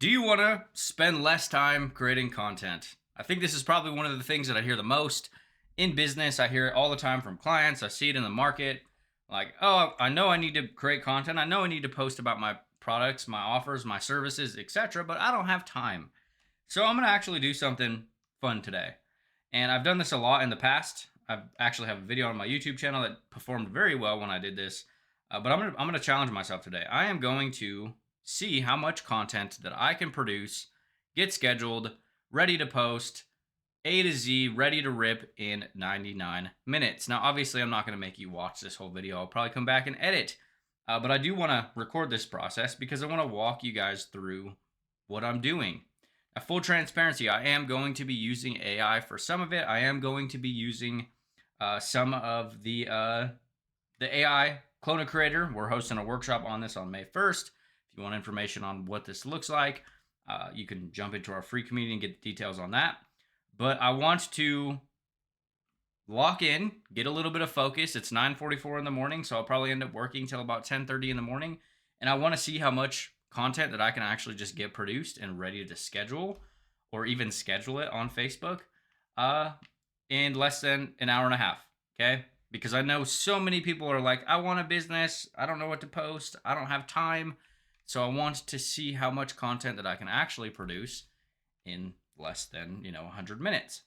Do you want to spend less time creating content? I think this is probably one of the things that I hear the most in business. I hear it all the time from clients. I see it in the market. Like, oh, I know I need to create content. I know I need to post about my products, my offers, my services, etc., but I don't have time. So I'm going to actually do something fun today. And I've done this a lot in the past. I actually have a video on my YouTube channel that performed very well when I did this. But I'm gonna challenge myself today. I am going to see how much content that I can produce, get scheduled, ready to post, A to Z, ready to rip in 99 minutes. Now, obviously, I'm not going to make you watch this whole video. I'll probably come back and edit. But I do want to record this process because I want to walk you guys through what I'm doing. Now, full transparency, I am going to be using AI for some of it. I am going to be using some of the AI Clone Creator. We're hosting a workshop on this on May 1st. If you want information on what this looks like, you can jump into our free community and get details on that. But I want to lock in, get a little bit of focus. It's 9:44 in the morning, so I'll probably end up working till about 10:30 in the morning. And I want to see how much content that I can actually just get produced and ready to schedule, or even schedule it on Facebook in less than an hour and a half. Okay. Because I know so many people are like, I want a business. I don't know what to post. I don't have time. So I want to see how much content that I can actually produce in less than, 100 minutes.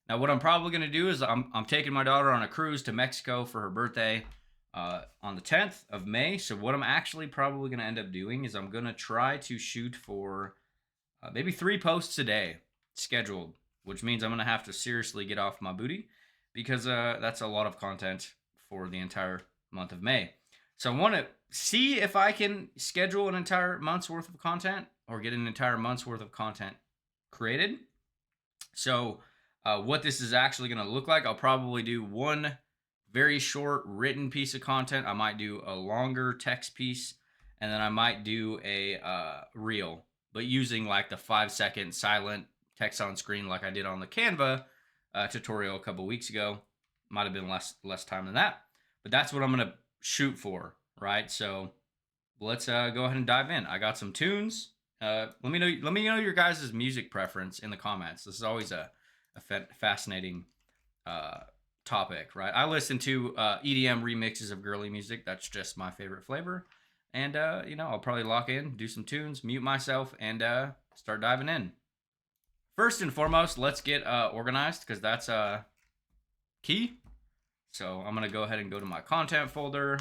Now, what I'm probably going to do is I'm taking my daughter on a cruise to Mexico for her birthday on the 10th of May. So what I'm actually probably going to end up doing is I'm going to try to shoot for maybe 3 posts a day scheduled, which means I'm going to have to seriously get off my booty because that's a lot of content for the entire month of May. So I want to see if I can schedule an entire month's worth of content or get an entire month's worth of content created. So what this is actually going to look like, I'll probably do one very short written piece of content. I might do a longer text piece, and then I might do a reel, but using like the 5-second silent text on screen like I did on the Canva tutorial a couple weeks ago. Might have been less time than that, but that's what I'm going to shoot for, right? So let's go ahead and dive in. I got some tunes. Let me know your guys' music preference in the comments. This is always a fascinating topic, right? I listen to EDM remixes of girly music. That's just my favorite flavor. And I'll probably lock in, do some tunes, mute myself, and start diving in. First and foremost, let's get organized because that's key. So I'm going to go ahead and go to my content folder.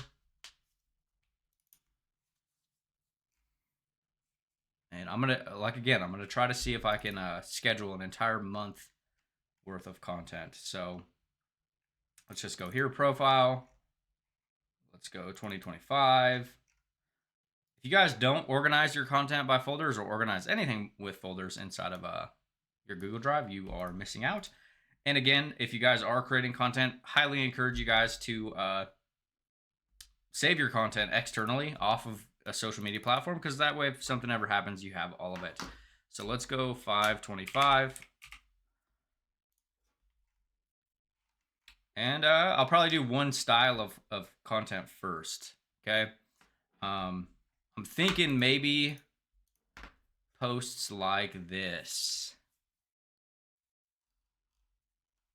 And I'm going to try to see if I can schedule an entire month worth of content. So let's just go here, profile. Let's go 2025. If you guys don't organize your content by folders or organize anything with folders inside of your Google Drive, you are missing out. And again, if you guys are creating content, highly encourage you guys to save your content externally off of a social media platform, because that way if something ever happens, you have all of it. So let's go 525. And I'll probably do one style of content first. Okay. I'm thinking maybe posts like this.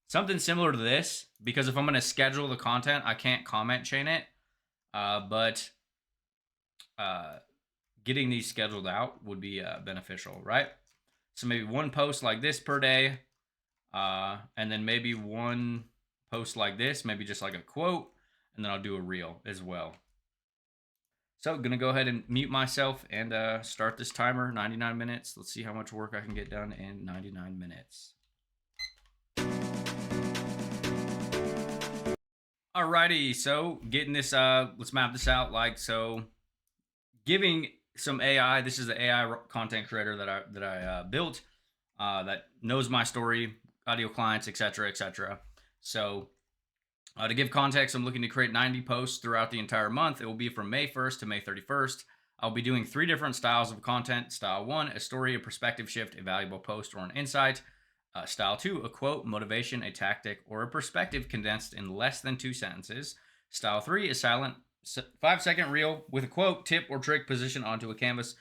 Something similar to this, because if I'm going to schedule the content, I can't comment chain it. But getting these scheduled out would be beneficial, right? So maybe one post like this per day, and then maybe one post like this, maybe just like a quote, and then I'll do a reel as well. So I'm going to go ahead and mute myself and start this timer, 99 minutes. Let's see how much work I can get done in 99 minutes. Alrighty, so getting this, let's map this out like so. Giving some AI, this is the AI content creator that I built that knows my story, audio clients, etc., etc. So to give context, I'm looking to create 90 posts throughout the entire month. It will be from May 1st to May 31st. I'll be doing 3 different styles of content. Style 1, a story, a perspective shift, a valuable post, or an insight. Style 2, a quote, motivation, a tactic, or a perspective condensed in less than 2 sentences. Style 3, a silent 5-second reel with a quote, tip, or trick positioned onto a canvas.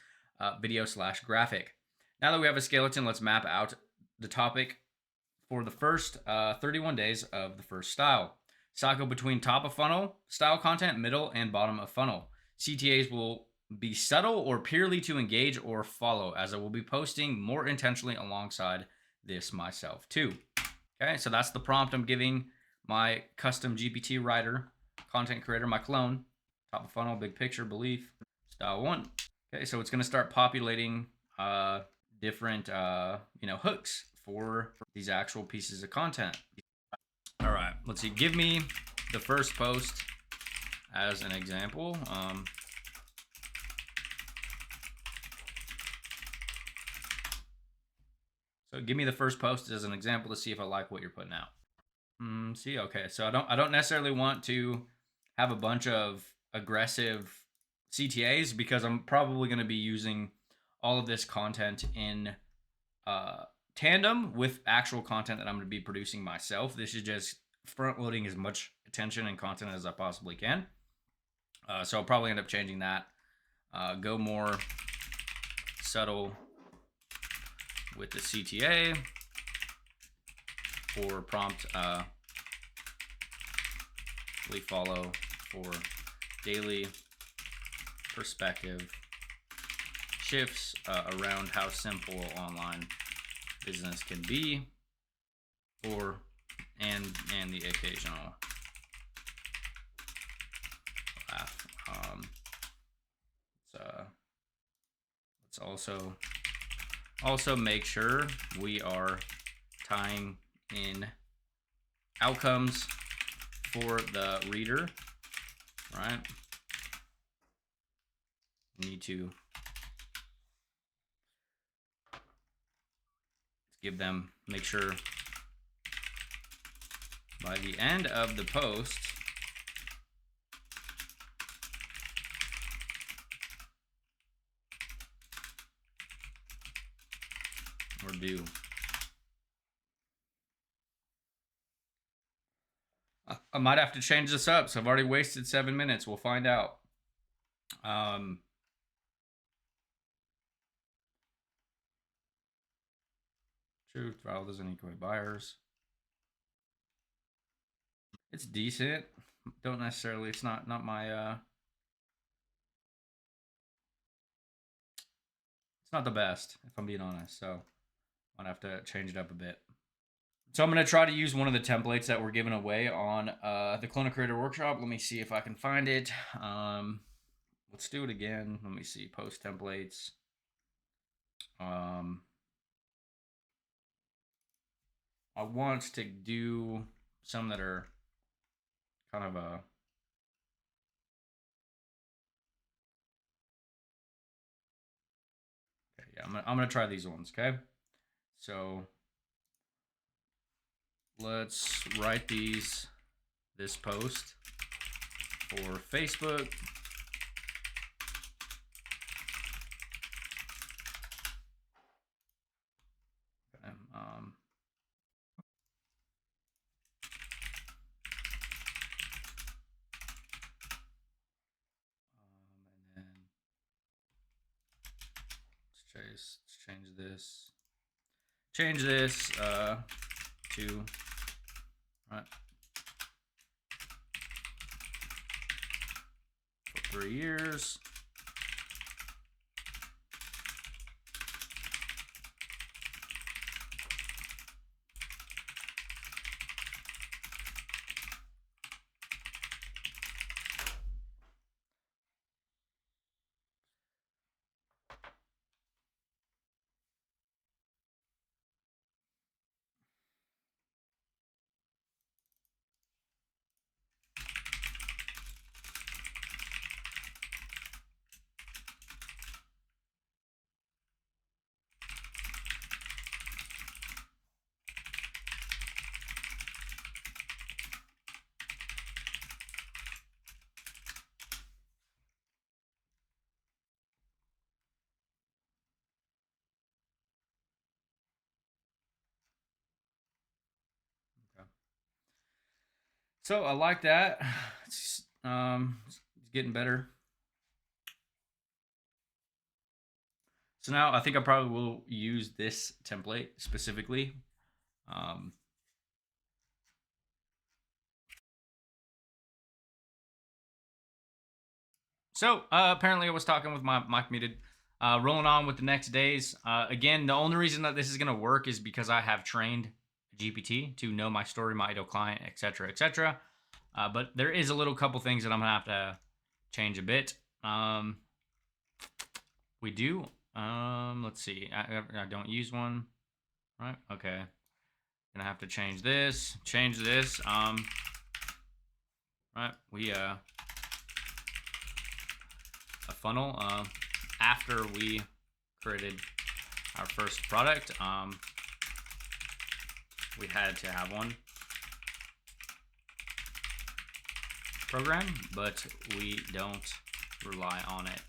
video slash graphic. Now that we have a skeleton, let's map out the topic for the first 31 days of the first style. Cycle between top of funnel style content, middle, and bottom of funnel. CTAs will be subtle or purely to engage or follow, as I will be posting more intentionally alongside this myself too. Okay, so that's the prompt I'm giving my custom GPT writer, content creator, my clone. Top of funnel, big picture, belief, style 1. Okay, so it's going to start populating different hooks for these actual pieces of content. All right, let's see. Give me the first post as an example. So give me the first post as an example to see if I like what you're putting out. See, okay, so I don't necessarily want to have a bunch of aggressive CTAs because I'm probably going to be using all of this content in tandem with actual content that I'm going to be producing myself. This is just front loading as much attention and content as I possibly can. So I'll probably end up changing that. Go more subtle with the CTA for prompt follow for daily perspective shifts around how simple online business can be, or and the occasional laugh. Let's also make sure we are tying in outcomes for the reader, right? We need to give them, make sure by the end of the post, we're due. I might have to change this up, so I've already wasted 7 minutes. We'll find out. Truth, trial doesn't equal buyers. It's decent. Don't necessarily, it's not my it's not the best, if I'm being honest, so might have to change it up a bit. So I'm going to try to use one of the templates that were given away on the Clone Creator Workshop. Let me see if I can find it. Let's do it again. Let me see, post templates. I want to do some that are kind of a I'm gonna try these ones, okay? So let's write this post for Facebook. Okay, and then let's change this. Change this to right for 3 years. So I like that. It's getting better. So now I think I probably will use this template specifically. So apparently I was talking with my mic muted. Rolling on with the next days. Again, the only reason that this is going to work is because I have trained GPT to know my story, my ideal client, etc., etc. But there is a little couple things that I'm gonna have to change a bit. We do. Let's see. I don't use one. Right. Okay. Gonna have to change this. Change this. Right. We a funnel. After we created our first product, we had to have one program, but we don't rely on it.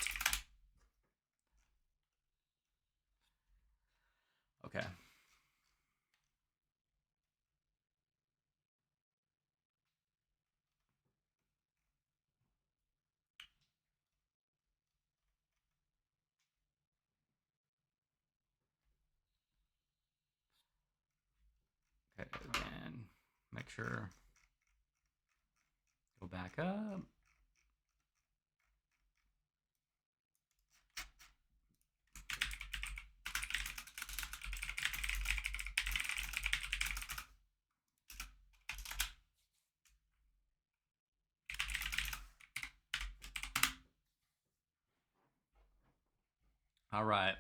Okay. Okay, again, make sure, go back up. All right.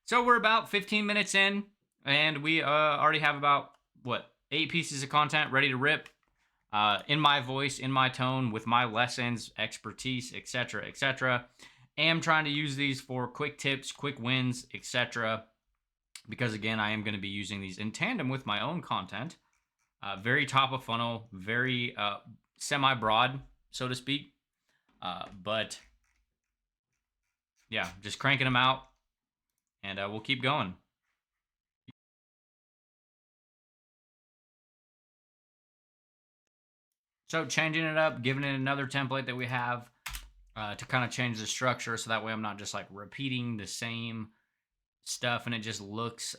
So we're about 15 minutes in, and we already have about, what, 8 pieces of content ready to rip. In my voice, in my tone, with my lessons, expertise, etc., etc. Am trying to use these for quick tips, quick wins, etc. Because again, I am going to be using these in tandem with my own content. Very top of funnel, very semi-broad, so to speak. But yeah, just cranking them out, and we'll keep going. So changing it up, giving it another template that we have to kind of change the structure, so that way I'm not just like repeating the same stuff and it just looks,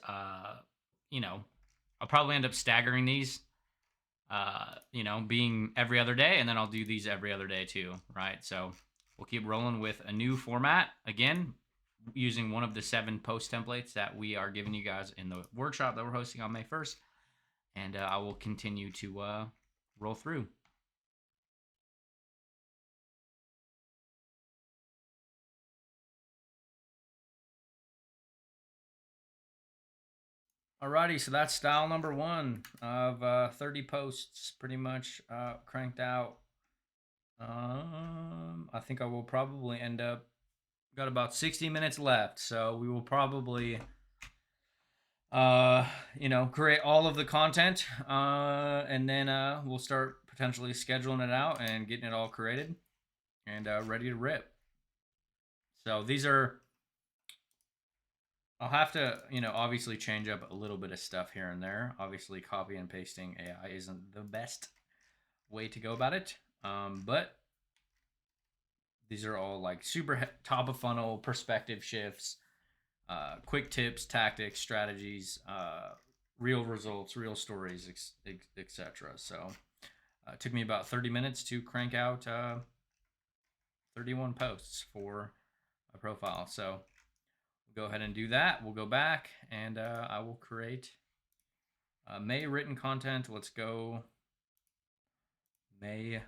you know, I'll probably end up staggering these, you know, being every other day, and then I'll do these every other day too, right? So we'll keep rolling with a new format, again, using one of the 7 post templates that we are giving you guys in the workshop that we're hosting on May 1st. And I will continue to roll through. Alrighty, so that's style number 1 of 30 posts, pretty much cranked out. I think I will probably end up, got about 60 minutes left, so we will probably, you know, create all of the content, and then we'll start potentially scheduling it out and getting it all created and ready to rip. So these are, I'll have to, you know, obviously change up a little bit of stuff here and there. Obviously, copy and pasting AI isn't the best way to go about it, but these are all like super top of funnel perspective shifts, quick tips, tactics, strategies, real results, real stories, etc. So it took me about 30 minutes to crank out 31 posts for a profile. So go ahead and do that. We'll go back and I will create May written content. Let's go May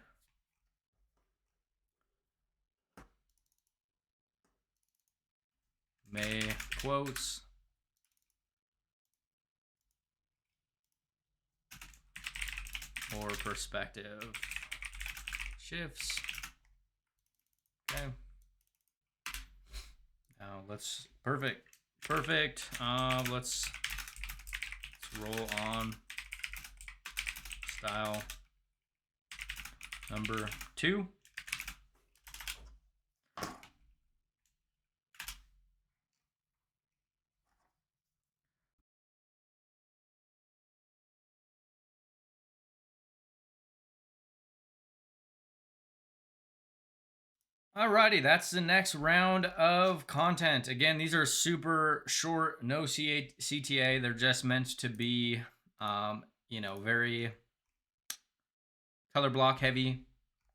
quotes or perspective shifts. Okay. Now let's perfect. Let's roll on style number 2. Alrighty, that's the next round of content. Again, these are super short, no CTA. They're just meant to be, very color block heavy,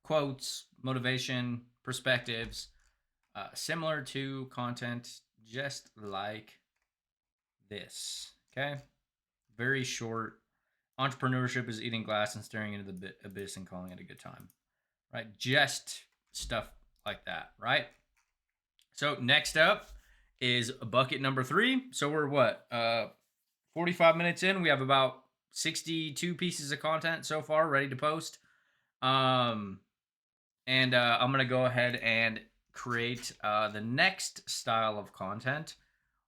quotes, motivation, perspectives, similar to content just like this. Okay, very short. Entrepreneurship is eating glass and staring into the abyss and calling it a good time, right? Just stuff like that, right? So next up is bucket number 3. So we're what? 45 minutes in. We have about 62 pieces of content so far ready to post. Um, and I'm gonna go ahead and create the next style of content,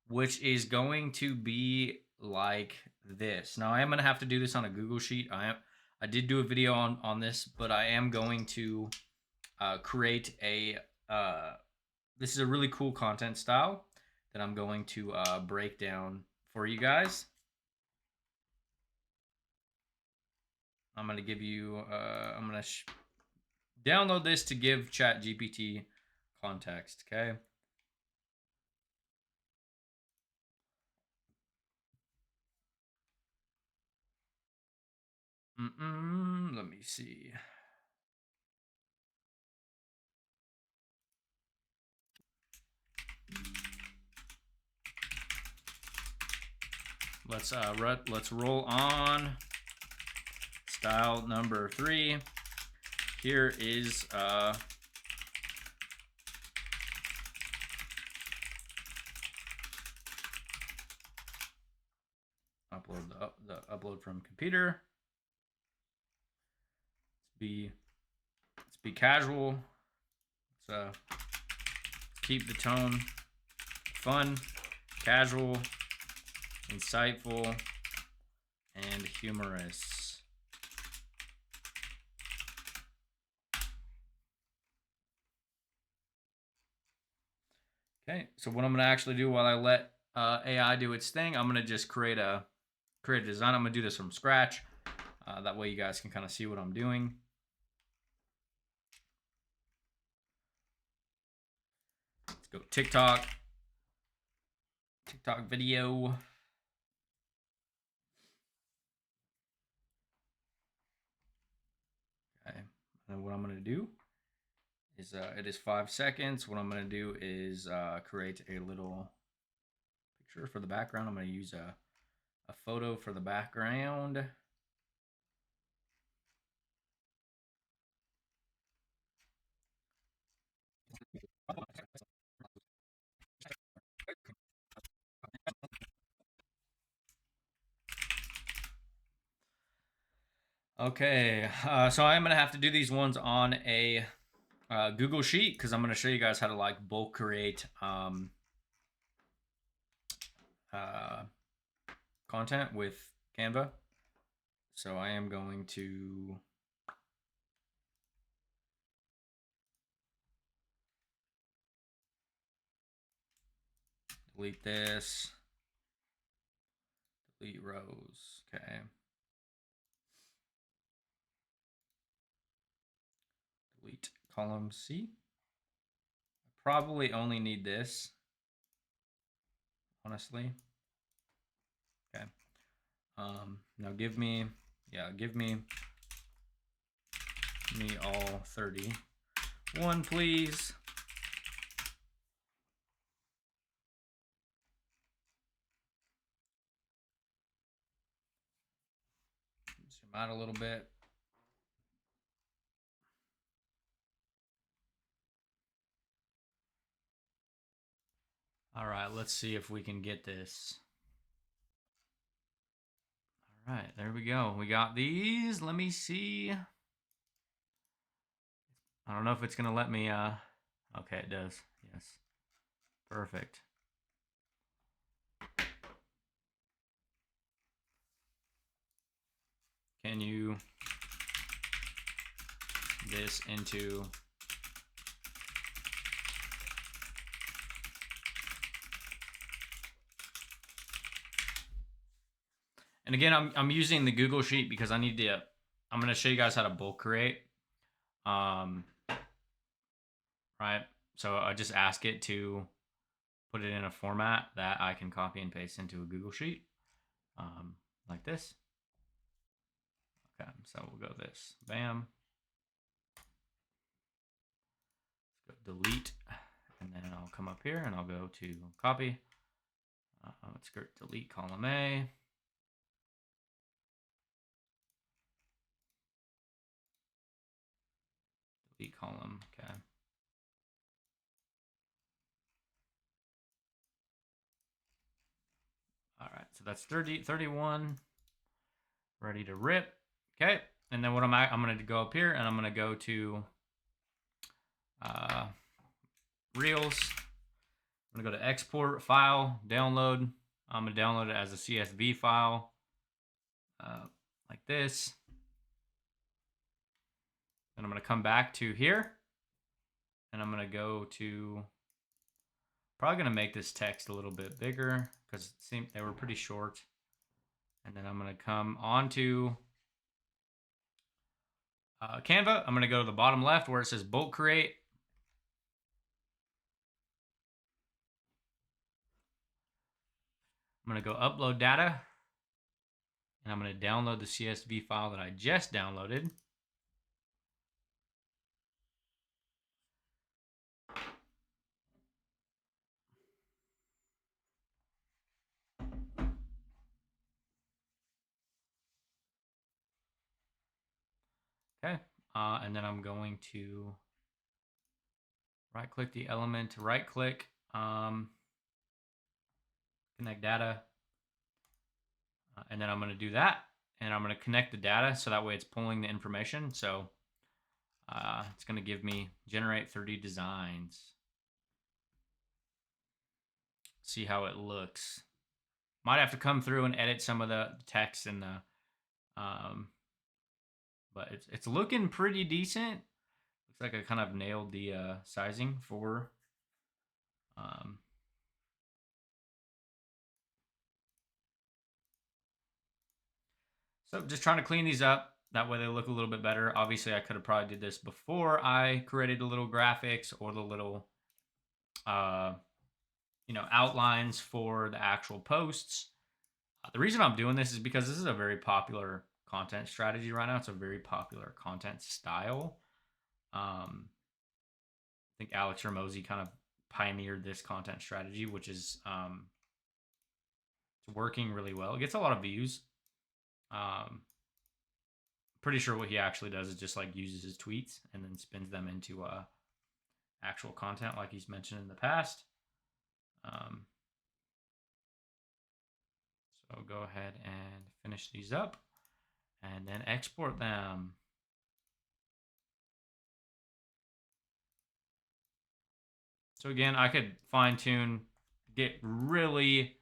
which is going to be like this. Now I am gonna have to do this on a Google Sheet. I did do a video on this, but I am going to create a this is a really cool content style that I'm going to break down for you guys. I'm going to give you, I'm going to download this to give ChatGPT context, okay? Let me see. Let's roll on. Style number 3. Here is upload the upload from computer. Let's be casual. Let's keep the tone fun, casual, insightful, and humorous. Okay, so what I'm gonna actually do while I let AI do its thing, I'm gonna just create a design. I'm gonna do this from scratch. That way you guys can kind of see what I'm doing. Let's go TikTok video. Okay, and what I'm gonna do is it is 5 seconds. What I'm gonna do is create a little picture for the background. I'm gonna use a photo for the background. Okay, so I'm gonna have to do these ones on a Google Sheet because I'm gonna show you guys how to like bulk create content with Canva. So I am going to delete this, delete rows. Okay. Delete column C. I probably only need this, honestly. Okay. Now give me all 31, please. Zoom out a little bit. All right, let's see if we can get this. All right, there we go. We got these. Let me see. I don't know if it's going to let me okay, it does. Yes. Perfect. Can you this into and again, I'm using the Google Sheet because I'm going to show you guys how to bulk create. right? So I just ask it to put it in a format that I can copy and paste into a Google Sheet, like this. Okay, so we'll go this, bam, let's go delete, and then I'll come up here and I'll go to copy. Let's go delete column A. Delete column, okay. All right, so that's 31, ready to rip. Okay, and then what I'm going to go up here and I'm going to go to Reels. I'm going to go to export, file, download. I'm going to download it as a CSV file, like this. Then I'm going to come back to here, and I'm going to go to, probably going to make this text a little bit bigger because it seemed they were pretty short. And then I'm going to come onto Canva. I'm going to go to the bottom left where it says bulk create. I'm going to go upload data, and I'm going to download the CSV file that I just downloaded. Okay, and then I'm going to right click the element, right click, connect data, and then I'm going to do that, and I'm going to connect the data so that way it's pulling the information. So it's going to give me generate 30 designs. See how it looks. Might have to come through and edit some of the text and the, but it's looking pretty decent. Looks like I kind of nailed the sizing for. So just trying to clean these up. That way they look a little bit better. Obviously, I could have probably did this before I created the little graphics or the little, outlines for the actual posts. The reason I'm doing this is because this is a very popular content strategy right now. It's a very popular content style. I think Alex Ramosi kind of pioneered this content strategy, which is it's working really well. It gets a lot of views. Pretty sure what he actually does is just like uses his tweets and then spins them into actual content, like he's mentioned in the past. So go ahead and finish these up and then export them. So again, I could fine tune, get really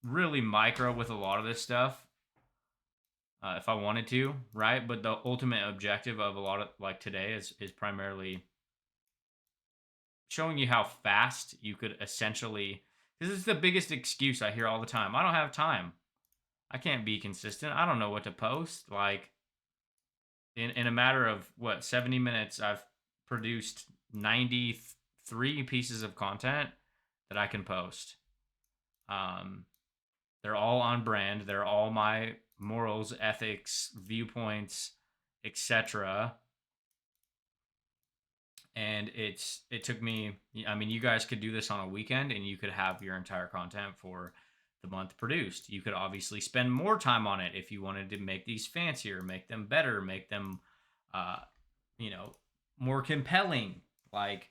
really micro with a lot of this stuff if I wanted to, right? But the ultimate objective of a lot of like today is primarily showing you how fast you could essentially, this is the biggest excuse I hear all the time. I don't have time. I can't be consistent. I don't know what to post. Like in a matter of what, 70 minutes, I've produced 93 pieces of content that I can post. They're all on brand. They're all my morals, ethics, viewpoints, etc. And it took me, I mean, you guys could do this on a weekend and you could have your entire content for the month produced. You could obviously spend more time on it if you wanted to make these fancier, make them better, make them more compelling. Like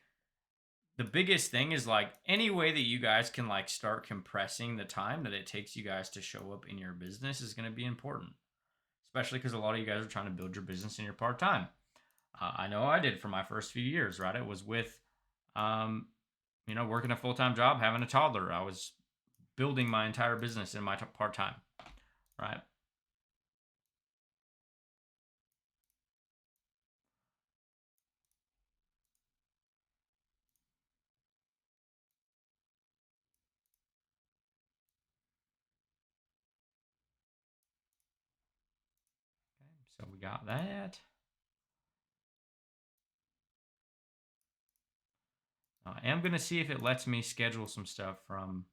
the biggest thing is like any way that you guys can like start compressing the time that it takes you guys to show up in your business is going to be important, especially because a lot of you guys are trying to build your business in your part-time. I know I did for my first few years, right? It was with working a full-time job, having a toddler. I was building my entire business in my part-time, right? So we got that. I am going to see if it lets me schedule some stuff from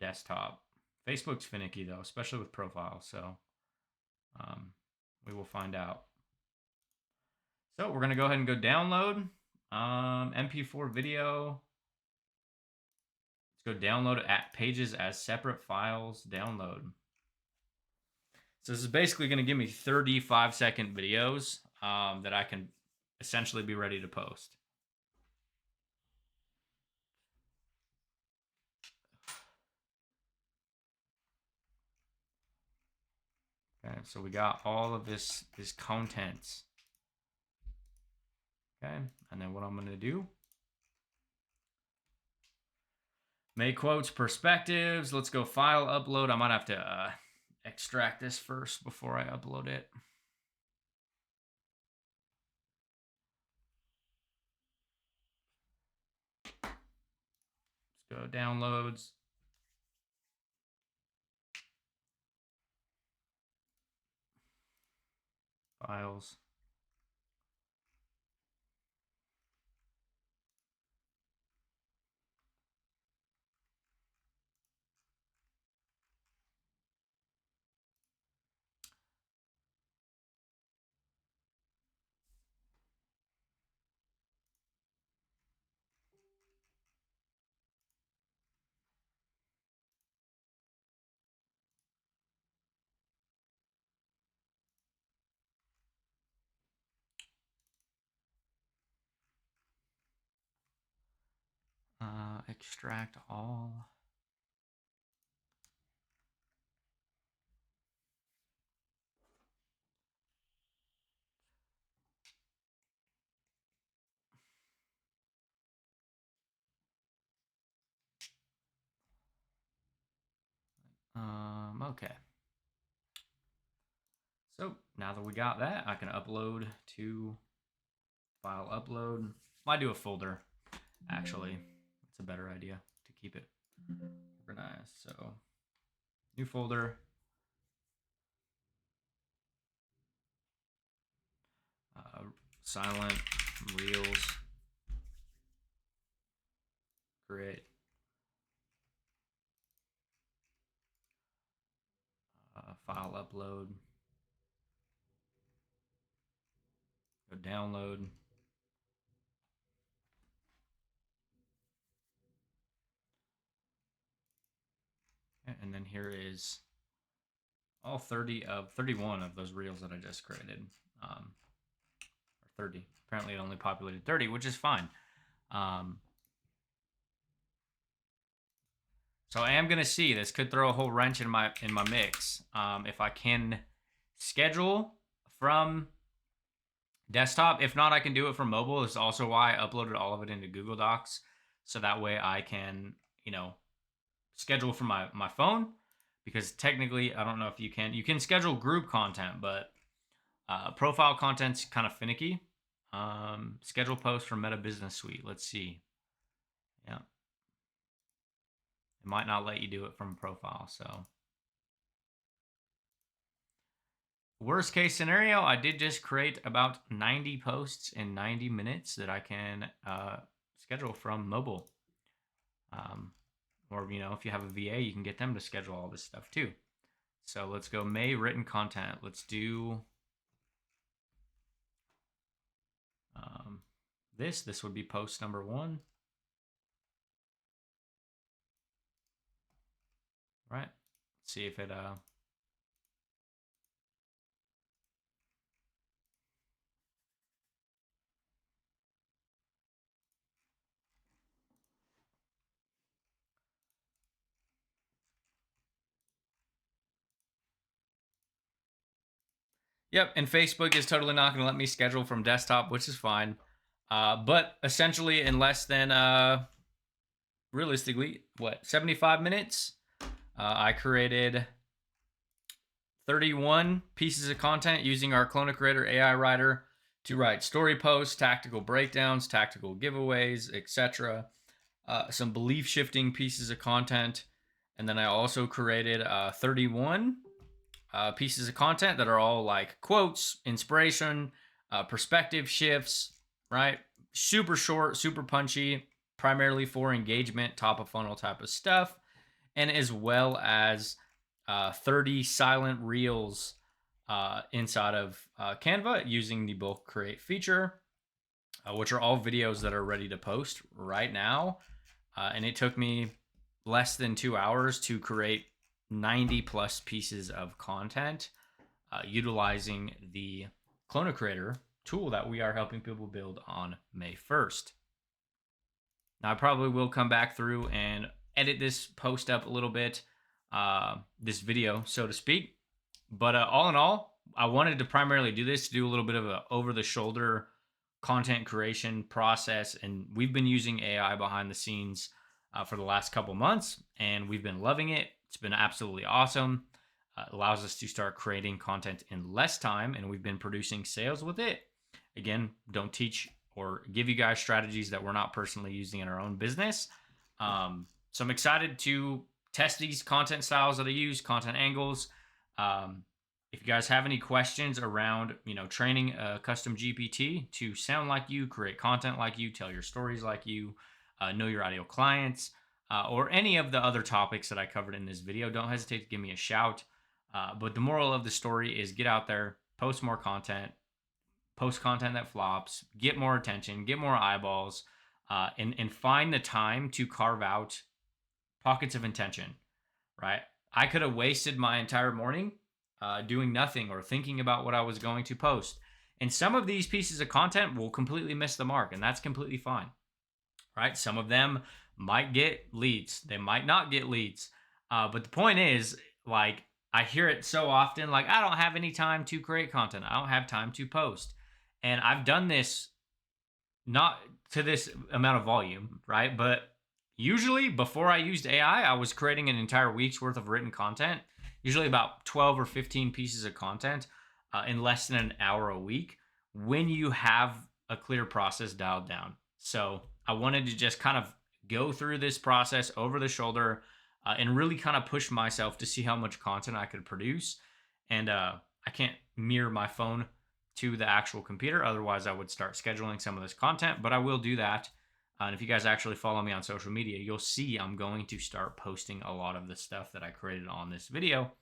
desktop. Facebook's finicky though, especially with profiles. So we will find out. So we're going to go ahead and go download MP4 video. Let's go download it at pages as separate files, download. So this is basically going to give me 35-second videos that I can essentially be ready to post. Okay, so we got all of this content. Okay, and then what I'm going to do, make quotes, perspectives. Let's go file upload. I might have to extract this first before I upload it. Let's go downloads. Files. Extract all. Okay. So now that we got that, I can upload to file upload. Might do a folder, actually. It's a better idea to keep it organized. So new folder. Silent reels. Create. File upload. Go download. And then here is all 31 of those reels that I just created. Or 30. Apparently it only populated 30, which is fine. So I am gonna see, this could throw a whole wrench in my mix. If I can schedule from desktop. If not, I can do it from mobile. It's also why I uploaded all of it into Google Docs. So that way I can, schedule from my phone. Because technically, I don't know if you can schedule group content, but profile content's kind of finicky. Schedule post from Meta Business Suite. Let's see. Yeah. It might not let you do it from profile, so. Worst case scenario, I did just create about 90 posts in 90 minutes that I can schedule from mobile. Or, if you have a VA, you can get them to schedule all this stuff too. So let's go May written content. Let's do this. This would be post number 1. Right. Let's see if it Yep, and Facebook is totally not going to let me schedule from desktop, which is fine. But essentially, in less than, realistically, 75 minutes, I created 31 pieces of content using our Clona Creator AI writer to write story posts, tactical breakdowns, tactical giveaways, etc. Some belief shifting pieces of content. And then I also created 31 pieces of content that are all like quotes, inspiration, perspective shifts, right? Super short, super punchy, primarily for engagement, top of funnel type of stuff, and as well as 30 silent reels inside of Canva using the bulk create feature, which are all videos that are ready to post right now. And it took me less than 2 hours to create 90 plus pieces of content utilizing the Clona Creator tool that we are helping people build on May 1st. Now, I probably will come back through and edit this post up a little bit, this video, so to speak. But all in all, I wanted to primarily do this to do a little bit of a over the shoulder content creation process. And we've been using AI behind the scenes for the last couple months, and we've been loving it. It's been absolutely awesome. Allows us to start creating content in less time, and we've been producing sales with it. Again, don't teach or give you guys strategies that we're not personally using in our own business. So I'm excited to test these content styles that I use, content angles. If you guys have any questions around, training a custom GPT to sound like you, create content like you, tell your stories like you, know your ideal clients, or any of the other topics that I covered in this video, don't hesitate to give me a shout. But the moral of the story is get out there, post more content, post content that flops, get more attention, get more eyeballs, and find the time to carve out pockets of intention, right? I could have wasted my entire morning doing nothing or thinking about what I was going to post. And some of these pieces of content will completely miss the mark, and that's completely fine, right? Some of them might get leads. They might not get leads. But the point is, like, I hear it so often, like, I don't have any time to create content. I don't have time to post. And I've done this not to this amount of volume, right? But usually before I used AI, I was creating an entire week's worth of written content, usually about 12 or 15 pieces of content in less than an hour a week when you have a clear process dialed down. So I wanted to just kind of go through this process over the shoulder and really kind of push myself to see how much content I could produce. And I can't mirror my phone to the actual computer. Otherwise, I would start scheduling some of this content, but I will do that. And if you guys actually follow me on social media, you'll see I'm going to start posting a lot of the stuff that I created on this video,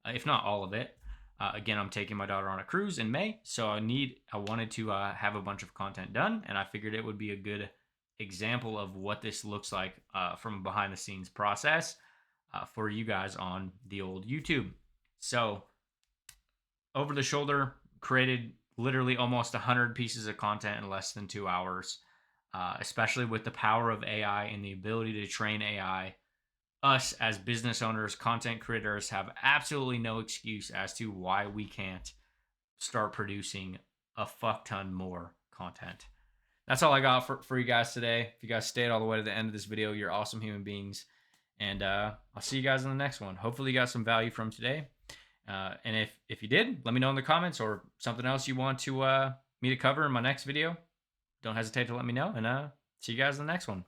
if not all of it. Again, I'm taking my daughter on a cruise in May, so I wanted to have a bunch of content done, and I figured it would be a good example of what this looks like from a behind the scenes process for you guys on the old YouTube. So over the shoulder, created literally almost 100 pieces of content in less than 2 hours, especially with the power of AI and the ability to train AI. Us as business owners, content creators have absolutely no excuse as to why we can't start producing a fuck ton more content. That's all I got for you guys today. If you guys stayed all the way to the end of this video, you're awesome human beings. And I'll see you guys in the next one. Hopefully you got some value from today. And if you did, let me know in the comments, or something else you want to me to cover in my next video. Don't hesitate to let me know, and see you guys in the next one.